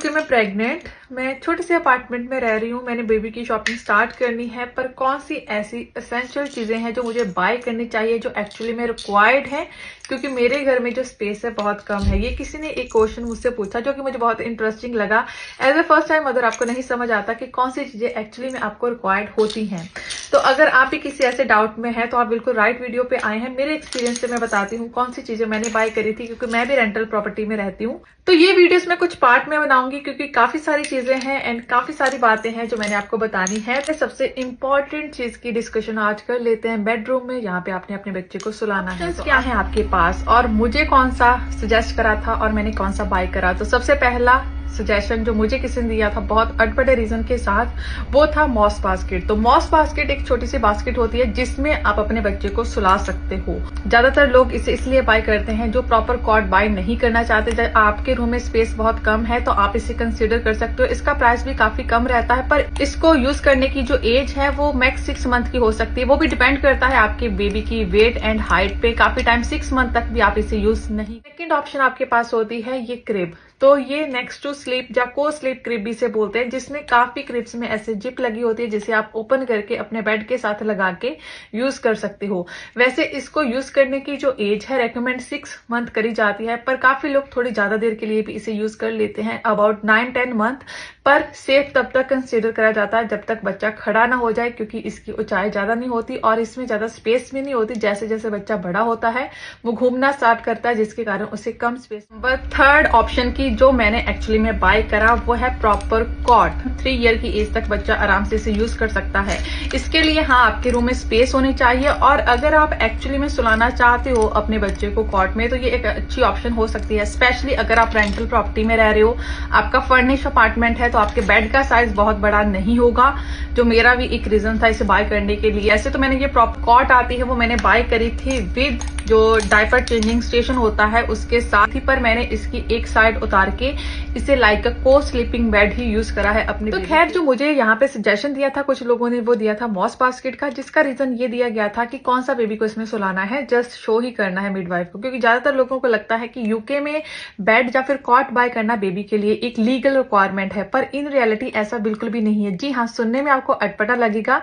क्योंकि मैं प्रेग्नेंट, मैं छोटे से अपार्टमेंट में रह रही हूँ, मैंने बेबी की शॉपिंग स्टार्ट करनी है, पर कौन सी ऐसी एसेंशियल चीजें हैं जो मुझे बाय करनी चाहिए जो एक्चुअली में रिक्वायर्ड है, क्योंकि मेरे घर में जो स्पेस है बहुत कम है। ये किसी ने एक क्वेश्चन मुझसे पूछा जो कि मुझे बहुत इंटरेस्टिंग लगा। एज ए फर्स्ट टाइम अगर आपको नहीं समझ आता कि कौन सी चीजें एक्चुअली में आपको रिक्वायर्ड होती हैं, तो अगर आप भी किसी ऐसे डाउट में है तो आप बिल्कुल राइट वीडियो पे आए हैं। मेरे एक्सपीरियंस से मैं बताती हूँ कौन सी चीजें मैंने बाय करी थी, क्योंकि मैं भी रेंटल प्रॉपर्टी में रहती हूँ। तो ये वीडियोस मैं कुछ पार्ट में बनाऊंगी क्योंकि काफी सारी चीजें हैं एंड काफी सारी बातें हैं जो मैंने आपको बतानी है। तो सबसे इंपॉर्टेंट चीज की डिस्कशन आज कर लेते हैं बेडरूम में, यहाँ पे आपने अपने बच्चे को सुलाना है। तो क्या है आपके पास और मुझे कौन सा सजेस्ट करा था और मैंने कौन सा बाय करा। तो सबसे पहला सजेशन जो मुझे किसी ने दिया था बहुत अटपटे रीजन के साथ, वो था मॉस बास्केट। तो मॉस बास्केट एक छोटी सी बास्केट होती है जिसमें आप अपने बच्चे को सुला सकते हो। ज्यादातर लोग इसे इसलिए बाय करते हैं जो प्रॉपर कॉट बाय नहीं करना चाहते। आपके रूम में स्पेस बहुत कम है तो आप इसे कंसिडर कर सकते हो। इसका प्राइस भी काफी कम रहता है, पर इसको यूज करने की जो एज है वो मैक्स 6 मंथ की हो सकती है। वो भी डिपेंड करता है आपके बेबी की वेट एंड हाइट पे। काफी टाइम 6 मंथ तक भी आप इसे यूज नहीं। सेकेंड ऑप्शन आपके पास होती है ये क्रिब। तो ये नेक्स्ट टू स्लीप या को स्लीप क्रिब भी से बोलते हैं, जिसमें काफी क्रिब्स में ऐसे जिप लगी होती है जिसे आप ओपन करके अपने बेड के साथ लगा के यूज कर सकते हो। वैसे इसको यूज करने की जो एज है रेकमेंड 6 मंथ करी जाती है, पर काफी लोग थोड़ी ज्यादा देर के लिए भी इसे यूज कर लेते हैं, अबाउट 9-10 मंथ। पर सेफ तब तक कंसिडर करा जाता है जब तक बच्चा खड़ा ना हो जाए, क्योंकि इसकी ऊंचाई ज्यादा नहीं होती और इसमें ज्यादा स्पेस भी नहीं होती। जैसे जैसे बच्चा बड़ा होता है वो घूमना स्टार्ट करता है, जिसके कारण उसे कम स्पेस। बट थर्ड ऑप्शन की जो मैंने एक्चुअली में बाय करा वो है प्रॉपर कॉट। 3 ईयर की एज तक बच्चा आराम से इसे यूज कर सकता है। इसके लिए हाँ, आपके रूम में स्पेस होनी चाहिए, और अगर आप एक्चुअली में सुलाना चाहते हो अपने बच्चे को कॉट में तो ये एक अच्छी ऑप्शन हो सकती है। स्पेशली अगर आप रेंटल प्रॉपर्टी में रह रहे हो, आपका फर्निश अपार्टमेंट है, तो आपके बेड का साइज बहुत बड़ा नहीं होगा, जो मेरा भी एक रीजन था इसे बाय करने के लिए। ऐसे तो मैंने ये प्रॉपर कॉट आती है वो मैंने बाय करी थी विद जो डायपर चेंजिंग स्टेशन होता है उसके साथ ही, पर मैंने इसकी एक साइड उतार के इसे लाइक अ को स्लीपिंग बेड ही यूज करा है अपने। तो खैर, जो मुझे यहाँ पे सजेशन दिया था कुछ लोगों ने, वो दिया था मॉस बास्केट का, जिसका रीजन ये दिया गया था कि कौन सा बेबी को इसमें सुलाना है, जस्ट शो ही करना है मिडवाइफ को। क्योंकि ज्यादातर लोगों को लगता है कि यूके में बेड या फिर कॉट बाय करना बेबी के लिए एक लीगल रिक्वायरमेंट है, पर इन रियलिटी ऐसा बिल्कुल भी नहीं है। जी हाँ, सुनने में आपको अटपटा लगेगा,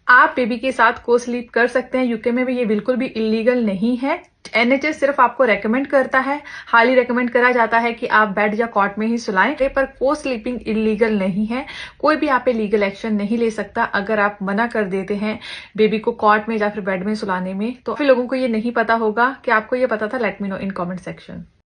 आप बेबी के साथ को स्लीप कर सकते हैं। यूके में भी ये बिल्कुल भी इलीगल नहीं है। एनएचएस सिर्फ आपको रेकमेंड करता है, हाईली रेकमेंड करा जाता है कि आप बेड या कॉट में ही सुलाएं, पर को स्लीपिंग इलीगल नहीं है। कोई भी आप पे लीगल एक्शन नहीं ले सकता अगर आप मना कर देते हैं बेबी को कॉट में या फिर बेड में सुलाने में। तो फिर लोगों को ये नहीं पता होगा कि आपको ये पता था। Let me know in comment section.